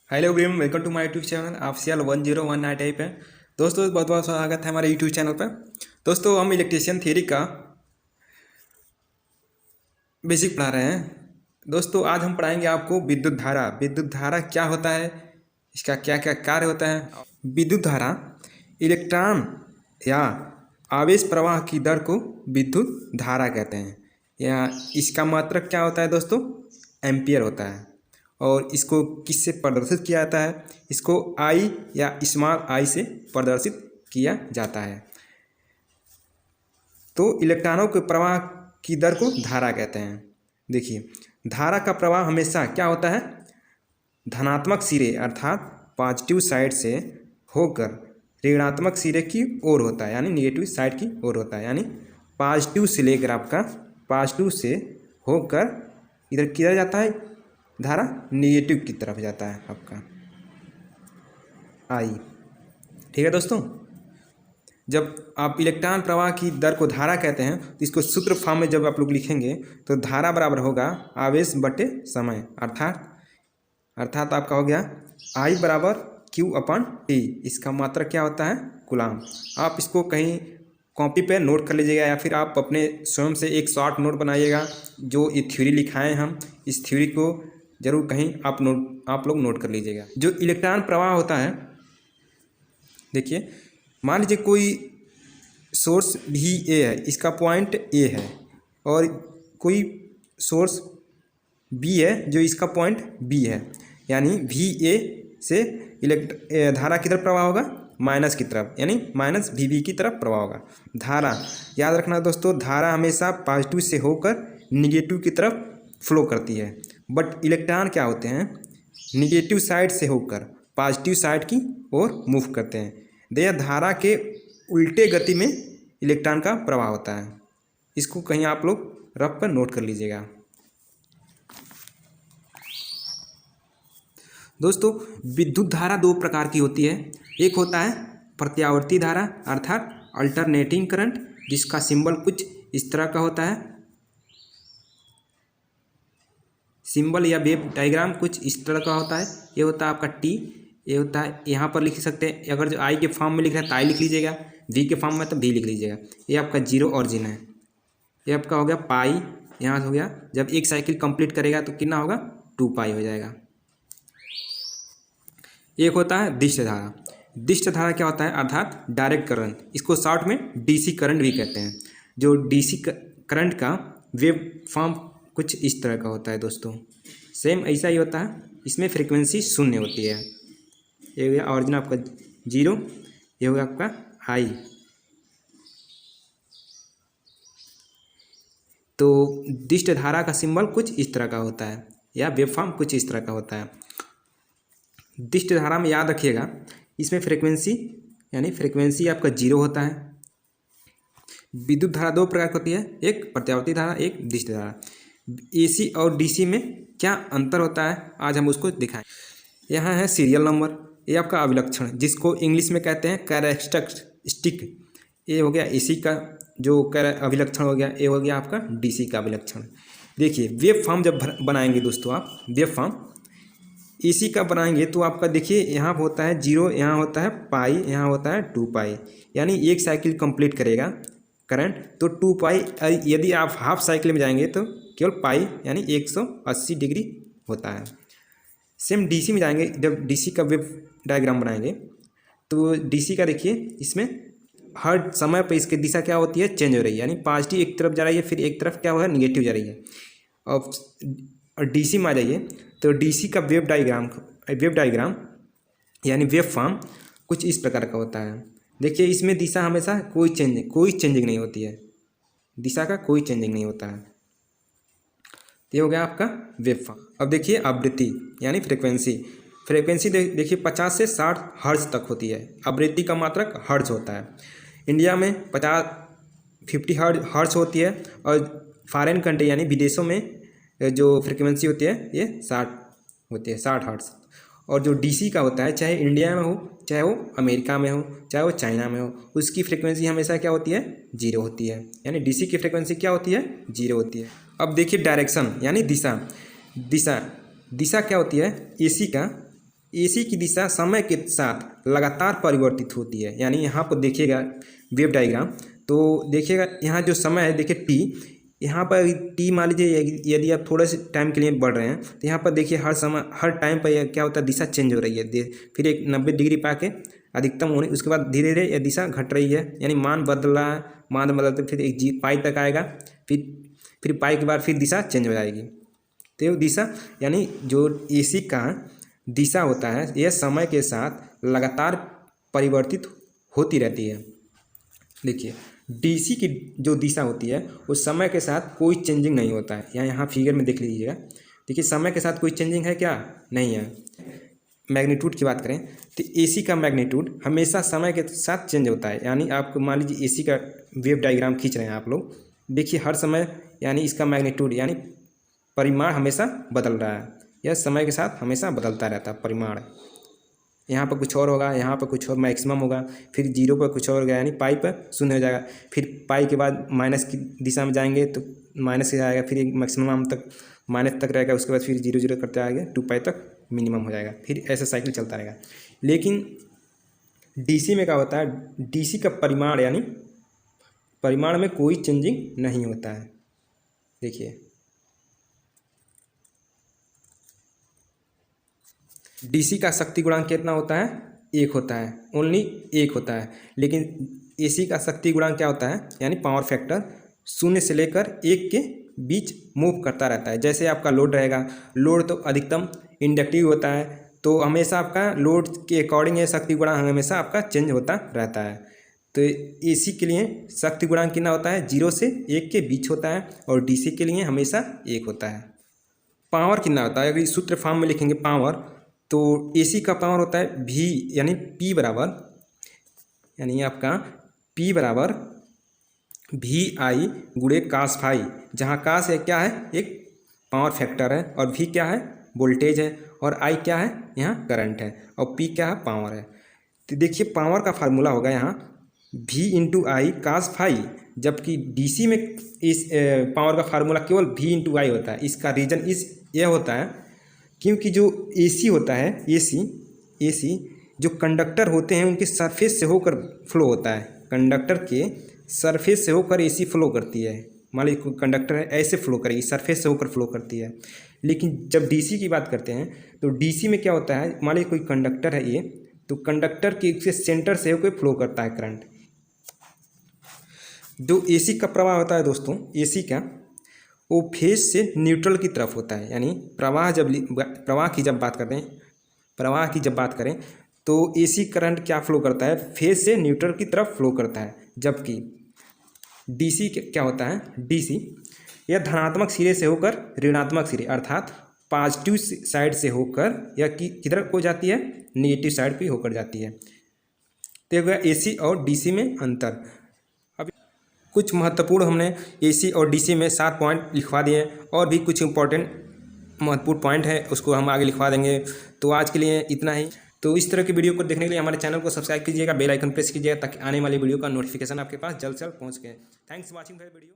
Hello everyone, welcome to my YouTube channel official 101 type है। दोस्तों बहुत बहुत स्वागत है हमारे यूट्यूब चैनल पर। दोस्तों हम इलेक्ट्रिशियन थ्योरी का बेसिक पढ़ा रहे हैं। दोस्तों आज हम पढ़ाएंगे आपको विद्युत धारा। विद्युत धारा क्या होता है, इसका क्या क्या कार्य होता है। विद्युत धारा इलेक्ट्रॉन या आवेश प्रवाह की दर को विद्युत धारा कहते हैं, या इसका मात्रक क्या होता है दोस्तों, एम्पियर होता है। और इसको किससे प्रदर्शित किया जाता है, इसको आई या स्मॉल आई से प्रदर्शित किया जाता है। तो इलेक्ट्रॉनों के प्रवाह की दर को धारा कहते हैं। देखिए धारा का प्रवाह हमेशा क्या होता है, धनात्मक सिरे अर्थात पॉजिटिव साइड से होकर ऋणात्मक सिरे की ओर होता है, यानी निगेटिव साइड की ओर होता है। यानी पॉजिटिव से लेकर आपका पॉजिटिव से होकर इधर किधर जाता है, धारा निगेटिव की तरफ जाता है आपका आई। ठीक है दोस्तों, जब आप इलेक्ट्रॉन प्रवाह की दर को धारा कहते हैं तो इसको सूत्र फॉर्म में जब आप लोग लिखेंगे तो धारा बराबर होगा आवेश बटे समय, अर्थात आपका हो गया आई बराबर क्यू अपन टी। इसका मात्रक क्या होता है, कूलाम। आप इसको कहीं कॉपी पे नोट कर लीजिएगा या फिर आप अपने स्वयं से एक शॉर्ट नोट बनाइएगा। जो ये थ्योरी लिखाए हम, इस थ्योरी को जरूर कहीं आप लोग नोट कर लीजिएगा। जो इलेक्ट्रॉन प्रवाह होता है, देखिए मान लीजिए कोई सोर्स भी ए है, इसका पॉइंट ए है, और कोई सोर्स बी है जो इसका पॉइंट बी है, यानी वी ए से धारा की तरफ प्रवाह होगा माइनस की तरफ, यानी माइनस वी बी की तरफ प्रवाह होगा। धारा याद रखना दोस्तों, धारा हमेशा पॉजिटिव से होकर निगेटिव की तरफ फ्लो करती है। बट इलेक्ट्रॉन क्या होते हैं, निगेटिव साइड से होकर पॉजिटिव साइड की ओर मूव करते हैं। देखिए धारा के उल्टे गति में इलेक्ट्रॉन का प्रवाह होता है। इसको कहीं आप लोग रफ पर नोट कर लीजिएगा। दोस्तों विद्युत धारा दो प्रकार की होती है। एक होता है प्रत्यावर्ती धारा अर्थात अल्टरनेटिंग करंट, जिसका सिंबल कुछ इस तरह का होता है, सिंबल या वेव डायग्राम कुछ इस तरह का होता है। ये होता है आपका टी, ये होता है, यहाँ पर लिख सकते हैं, अगर जो आई के फॉर्म में लिख रहा है तो आई लिख लीजिएगा, वी के फॉर्म में तो वी लिख लीजिएगा। ये आपका जीरो ऑरिजिन है। ये आपका हो गया पाई, यहाँ हो गया, जब एक साइकिल कंप्लीट करेगा तो कितना होगा, 2 पाई हो जाएगा। एक होता है दिष्ट धारा। दिष्ट धारा क्या होता है, अर्थात डायरेक्ट करंट, इसको शॉर्ट में डीसी करंट भी कहते हैं। जो डीसी करंट का वेव फॉर्म कुछ इस तरह का होता है दोस्तों, सेम ऐसा ही होता है। इसमें फ्रीक्वेंसी शून्य होती है। ये हो गया ऑरिजिन आपका जीरो, ये हो गया आपका हाई। तो दिष्ट धारा का सिंबल कुछ इस तरह का होता है, या वेव फॉर्म कुछ इस तरह का होता है। दिष्ट धारा में याद रखिएगा, इसमें फ्रीक्वेंसी यानी फ्रीक्वेंसी आपका जीरो होता है। विद्युत धारा दो प्रकार की होती है, एक प्रत्यावर्ती धारा, एक दिष्ट धारा। एसी और डीसी में क्या अंतर होता है, आज हम उसको दिखाएं। यहाँ है सीरियल नंबर, ये आपका अभिलक्षण, जिसको इंग्लिश में कहते हैं कैरेक्टरिस्टिक। ये हो गया एसी का जो अभिलक्षण हो गया, ये हो गया आपका डीसी का अभिलक्षण। देखिए वेव फॉर्म जब बनाएंगे दोस्तों, आप वेव फॉर्म एसी का बनाएंगे तो आपका देखिए यहाँ होता है जीरो, यहाँ होता है पाई, यहाँ होता है 2 पाई, यानी एक साइकिल कंप्लीट करेगा करंट तो 2 पाई। यदि आप हाफ साइकिल में जाएंगे तो केवल पाई यानी 180 डिग्री होता है। सेम डीसी में जाएंगे, जब डीसी का वेव डायग्राम बनाएंगे तो डीसी का देखिए, इसमें हर समय पर इसकी दिशा क्या होती है, चेंज हो रही है, यानी पॉजिटिव एक तरफ जा रही है, फिर एक तरफ क्या होगा, निगेटिव जा रही है। और डीसी में आ जाइए तो डीसी का वेव डायग्राम यानी वेव फॉर्म कुछ इस प्रकार का होता है। देखिए इसमें दिशा हमेशा कोई चेंजिंग नहीं होती है, दिशा का कोई चेंजिंग नहीं होता है। ये हो गया आपका वेव फॉर्म। अब देखिए आवृत्ति यानी फ्रीक्वेंसी देखिए 50 से 60 हर्ट्ज तक होती है। आवृत्ति का मात्रक हर्ट्ज होता है। इंडिया में 50 हर्ट्ज होती है, और फॉरेन कंट्री यानी विदेशों में जो फ्रीक्वेंसी होती है ये 60 होती है, 60 हर्ट्ज। और जो डीसी का होता है, चाहे इंडिया में हो, चाहे वो अमेरिका में हो, चाहे वो चाइना में हो, उसकी फ्रीक्वेंसी हमेशा क्या होती है, जीरो होती है, यानी डीसी की फ्रीक्वेंसी क्या होती है, जीरो होती है। अब देखिए डायरेक्शन यानी दिशा क्या होती है, एसी का एसी की दिशा समय के साथ लगातार परिवर्तित होती है। यानी यहाँ पर देखिएगा वेव डायग्राम, तो देखिएगा यहाँ जो समय है, देखिए टी, यहाँ पर टी मान लीजिए यदि आप थोड़े से टाइम के लिए बढ़ रहे हैं तो यहाँ पर देखिए हर समय हर टाइम पर क्या होता है, दिशा चेंज हो रही है। फिर एक 90 डिग्री पा के अधिकतम होने, उसके बाद धीरे धीरे यह दिशा घट रही है, यानी मान बदल रहा है। मान बदलते फिर एक पाई तक आएगा, फिर पाई के बाद फिर दिशा चेंज हो जाएगी। तो दिशा यानी जो एसी का दिशा होता है यह समय के साथ लगातार परिवर्तित होती रहती है। देखिए डीसी की जो दिशा होती है वो समय के साथ कोई चेंजिंग नहीं होता है। यहाँ फिगर में देख लीजिएगा, देखिए समय के साथ कोई चेंजिंग है क्या, नहीं है। मैग्नीट्यूड की बात करें तो एसी का मैग्नीट्यूड हमेशा समय के साथ चेंज होता है। यानी आपको मान लीजिए एसी का वेव डायग्राम खींच रहे हैं आप लोग, देखिए हर समय यानी इसका मैग्नीट्यूड यानी परिमाण हमेशा बदल रहा है। यह समय के साथ हमेशा बदलता रहता है परिमाण। यहाँ पर कुछ और होगा, यहाँ पर कुछ और मैक्सिमम होगा, फिर जीरो पर कुछ और होगा, यानी पाई पर शून्य हो जाएगा। फिर पाई के बाद माइनस की दिशा में जाएंगे तो माइनस से आएगा, फिर एक मैक्सिमम तक माइनस तक रहेगा, उसके बाद फिर जीरो जीरो करते आएगा 2 पाई तक मिनिमम हो जाएगा। फिर ऐसा साइकिल चलता रहेगा। लेकिन डीसी में क्या होता है, डीसी का परिमाण यानी परिमाण में कोई चेंजिंग नहीं होता है। देखिए डीसी का शक्ति गुणांक कितना होता है, 1 होता है, ओनली 1 होता है। लेकिन एसी का शक्ति गुणांक क्या होता है, यानी पावर फैक्टर 0 से लेकर 1 के बीच मूव करता रहता है। जैसे आपका लोड रहेगा, लोड तो अधिकतम इंडक्टिव होता है, तो हमेशा आपका लोड के अकॉर्डिंग ये शक्ति गुणांक हमेशा आपका चेंज होता रहता है। तो एसी के लिए शक्ति गुणांक कितना होता है, 0 से 1 के बीच होता है, और डीसी के लिए हमेशा 1 होता है। पावर कितना होता है, अगर इस सूत्र फॉर्म में लिखेंगे पावर, तो एसी का पावर होता है V यानी P बराबर, यानी आपका P बराबर VI गुणे cos फाई, जहाँ cos है क्या है, एक पावर फैक्टर है, और V क्या है, वोल्टेज है, और I क्या है, यहाँ करंट है, और P क्या है, पावर है। तो देखिए पावर का फार्मूला होगा यहाँ V इंटू आई cos फाई, जबकि डीसी में इस पावर का फार्मूला केवल V इंटू आई होता है। इसका रीज़न यह होता है क्योंकि जो एसी होता है, एसी जो कंडक्टर होते हैं उनके सरफेस से होकर फ्लो होता है। कंडक्टर के सरफेस से होकर एसी फ्लो करती है। मान लीजिए कोई कंडक्टर है, ऐसे फ्लो करेगी, सरफेस से होकर फ्लो करती है। लेकिन जब डीसी की बात करते हैं तो डीसी में क्या होता है, मान लीजिए कोई कंडक्टर है ये, तो कंडक्टर के सेंटर से होकर फ्लो करता है करंट। जो एसी का प्रवाह होता है दोस्तों, एसी का वो फेज से न्यूट्रल की तरफ होता है। यानी प्रवाह की जब बात करें तो एसी करंट क्या फ्लो करता है, फेज से न्यूट्रल की तरफ फ्लो करता है। जबकि डीसी क्या होता है, डीसी यह धनात्मक सिरे से होकर ऋणात्मक सिरे अर्थात पॉजिटिव साइड से होकर या किधर हो जाती है, नेगेटिव साइड पे होकर जाती है। तो गया एसी और डीसी में अंतर। कुछ महत्वपूर्ण हमने एसी और डीसी में 7 पॉइंट लिखवा दिए, और भी कुछ इंपॉर्टेंट महत्वपूर्ण पॉइंट है उसको हम आगे लिखवा देंगे। तो आज के लिए इतना ही। तो इस तरह की वीडियो को देखने के लिए हमारे चैनल को सब्सक्राइब कीजिएगा, बेल आइकन प्रेस कीजिएगा, ताकि आने वाली वीडियो का नोटिफिकेशन आपके पास जल्द से जल्द पहुँच गए। Thanks for watching the video.